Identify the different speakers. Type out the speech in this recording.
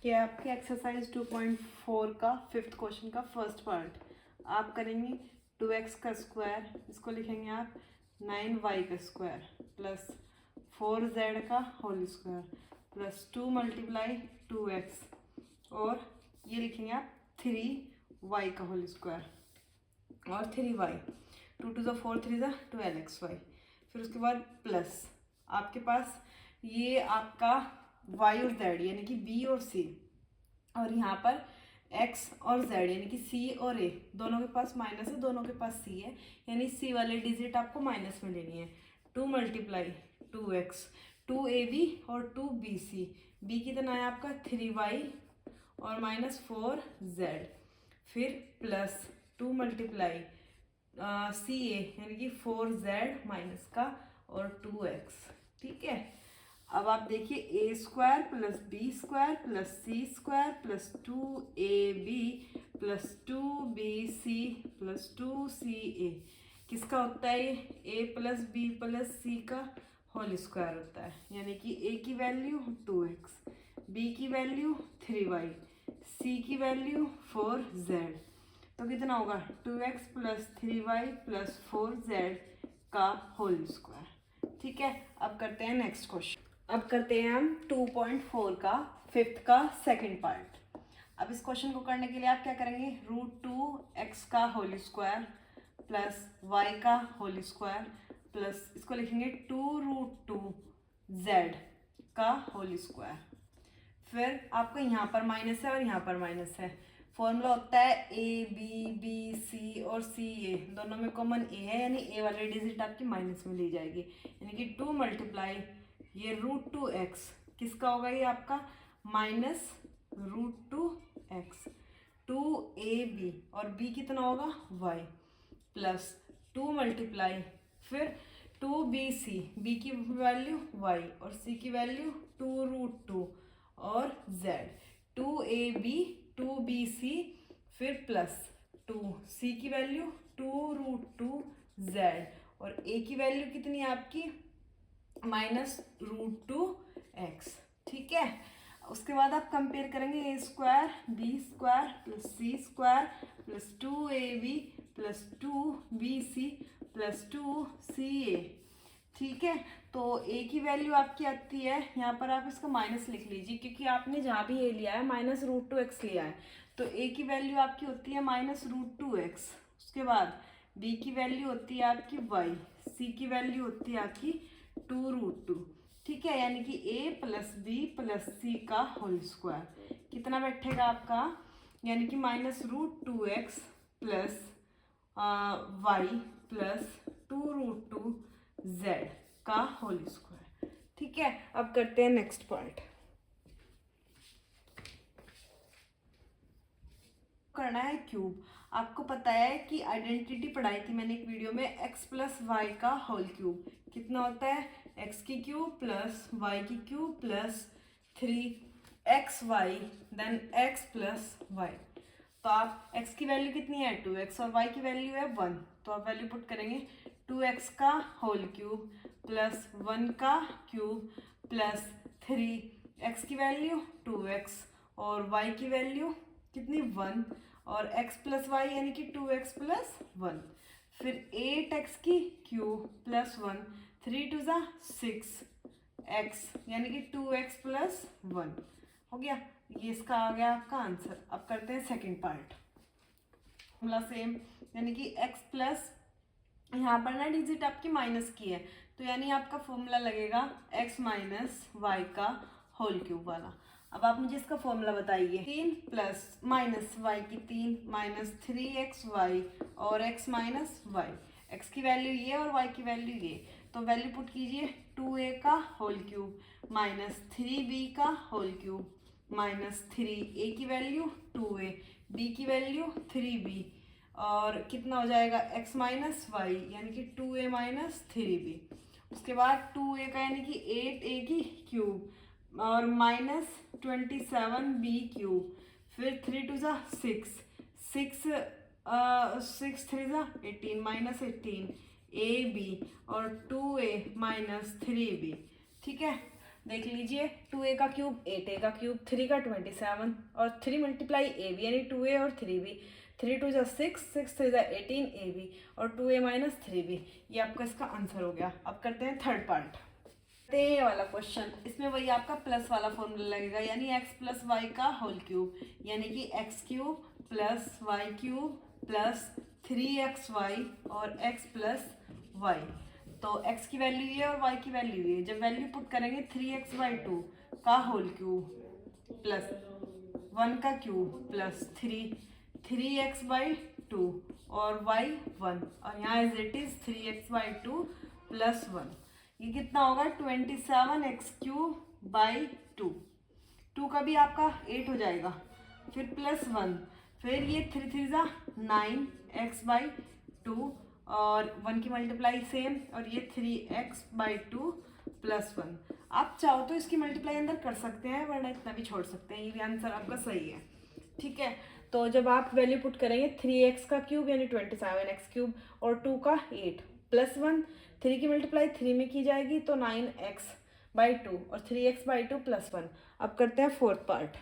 Speaker 1: ये आपके एक्सरसाइज 2.4 का 5th क्वेश्चन का फर्स्ट पार्ट। आप करेंगे 2x का स्क्वायर, इसको लिखेंगे आप 9y का स्क्वायर प्लस 4z का whole square plus 2 multiply 2x और ये लिखेंगे आप 3y का होल स्क्वायर और 3y 2 to 4 3 12xy। फिर उसके बाद प्लस आपके पास ये आपका y और z यानी कि b और c और यहाँ पर x और z यानी कि c और a दोनों के पास माइनस है, दोनों के पास c है, यानी c वाले डिजिट आपको माइनस में लेनी है। 2 मल्टीप्लाई 2x 2ab और 2bc, b कितना है आपका 3y और माइनस 4z। फिर प्लस 2 मल्टीप्लाई सी ए यानी कि 4z माइनस का और 2x। ठीक है, अब आप देखिए A square plus B square plus C square plus 2ab plus 2bc plus 2ca किसका होता है? A plus B plus C का होल स्क्वायर होता है, यानी कि ए की वैल्यू 2x, बी की वैल्यू 3y, सी की वैल्यू 4z। तो कितना होगा 2x plus 3y plus 4z का होल स्क्वायर। ठीक है, अब करते हैं नेक्स्ट क्वेश्चन। अब करते हैं हम 2.4 का 5th का सेकंड पार्ट। अब इस क्वेश्चन को करने के लिए आप क्या करेंगे? √2x का होल स्क्वायर प्लस y का होल स्क्वायर प्लस इसको लिखेंगे 2√2z का होल स्क्वायर। फिर आपका यहाँ पर माइनस है और यहाँ पर माइनस है। फॉर्मूला होता है ए बी बी सी और सी ए दोनों में कॉमन ए है, यानी ए वाले डिजिट आपकी माइनस में ली जाएगी, यानी कि 2 मल्टीप्लाई ये √2x किसका होगा? ये आपका माइनस √2x 2ab और b कितना होगा y प्लस 2 मल्टीप्लाई फिर 2bc, b की वैल्यू y और c की वैल्यू 2√2 और z 2ab 2bc फिर प्लस 2c की वैल्यू 2√2z और a की वैल्यू कितनी है आपकी माइनस √2x। ठीक है, उसके बाद आप कंपेयर करेंगे A square B square plus C square plus 2ab plus 2bc plus 2ca। ठीक है, तो a की वैल्यू आपकी आती है, यहाँ पर आप इसका माइनस लिख लीजिए क्योंकि आपने जहाँ भी a लिया है माइनस √2x लिया है, तो a की वैल्यू आपकी होती है माइनस √2x। उसके बाद b की वैल्यू होती है आपकी y, c की वैल्यू होती है आपकी 2√2। ठीक है, यानी कि a plus B plus C का होल स्क्वायर कितना बैठेगा आपका? यानी कि minus √2x plus y plus 2√2z का होल स्क्वायर। ठीक है, अब करते हैं नेक्स्ट पार्ट। करना है क्यूब। आपको पता है कि आइडेंटिटी पढ़ाई थी मैंने एक वीडियो में, x प्लस वाई का होल क्यूब कितना होता है? x की क्यूब प्लस y की cube plus 3xy then x plus y. तो आप x की वैल्यू कितनी है 2x और y की वैल्यू है 1, तो आप वैल्यू पुट करेंगे 2x का होल क्यूब प्लस 1 का क्यूब प्लस 3x की वैल्यू 2x और y की वैल्यू कितनी 1 और x प्लस वाई यानी कि 2x प्लस 1। फिर 8x की क्यूब प्लस 1 3 2 6x यानी कि 2x प्लस 1 हो गया। ये इसका आ गया आपका आंसर। अब करते हैं सेकंड पार्ट। फॉर्मूला सेम, यानी कि x प्लस यहाँ पर ना डिजिट आपकी माइनस की है, तो यानी आपका फॉर्मूला लगेगा x माइनस वाई का होल क्यूब वाला। अब आप मुझे इसका फॉर्मूला बताइए। 3 प्लस माइनस वाई की 3 माइनस 3xy और x माइनस वाई, x की वैल्यू ये और y की वैल्यू ये, तो वैल्यू पुट कीजिए 2a का होल क्यूब माइनस 3b का होल क्यूब माइनस 3a की वैल्यू 2a, b की वैल्यू 3b और कितना हो जाएगा x माइनस वाई यानी कि 2a माइनस 3b। उसके बाद 2a का यानी कि 8a की क्यूब और माइनस 27b क्यूब, फिर 3 2 6 6 3 18 माइनस 18 ab और 2a माइनस 3b। ठीक है, देख लीजिए 2a का क्यूब 8a का क्यूब, 3 का 27 और 3 मल्टीप्लाई ए बी यानी 2a और 3b, 3 2 6, 6 3 18ab और 2a माइनस 3b। ये आपका इसका आंसर हो गया। अब करते हैं थर्ड पार्ट। ये वाला क्वेश्चन, इसमें वही आपका प्लस वाला फॉर्मूला लगेगा यानी x प्लस वाई का होल क्यूब, यानी कि x cube plus y cube plus 3xy और x प्लस वाई। तो x की वैल्यू ये और y की वैल्यू ये, जब वैल्यू पुट करेंगे 3x/2 का होल क्यूब प्लस 1 का क्यूब प्लस 3x/2 और y 1 और यहाँ as it is 3x/2 plus 1। ये कितना होगा 27x³/2। 2 का भी आपका 8 हो जाएगा, फिर प्लस 1, फिर ये 3 3 9x/2 और 1 की मल्टीप्लाई सेम और ये 3x/2 प्लस 1। आप चाहो तो इसकी मल्टीप्लाई अंदर कर सकते हैं वरना इतना भी छोड़ सकते हैं, ये भी आंसर आपका सही है। ठीक है, तो जब आप वैल्यू पुट करेंगे 3x का क्यूब यानी 27x³ और 2 का 8 प्लस 1, 3 की मल्टीप्लाई 3 में की जाएगी तो 9x/2 और 3x/2 प्लस 1। अब करते हैं फोर्थ पार्ट।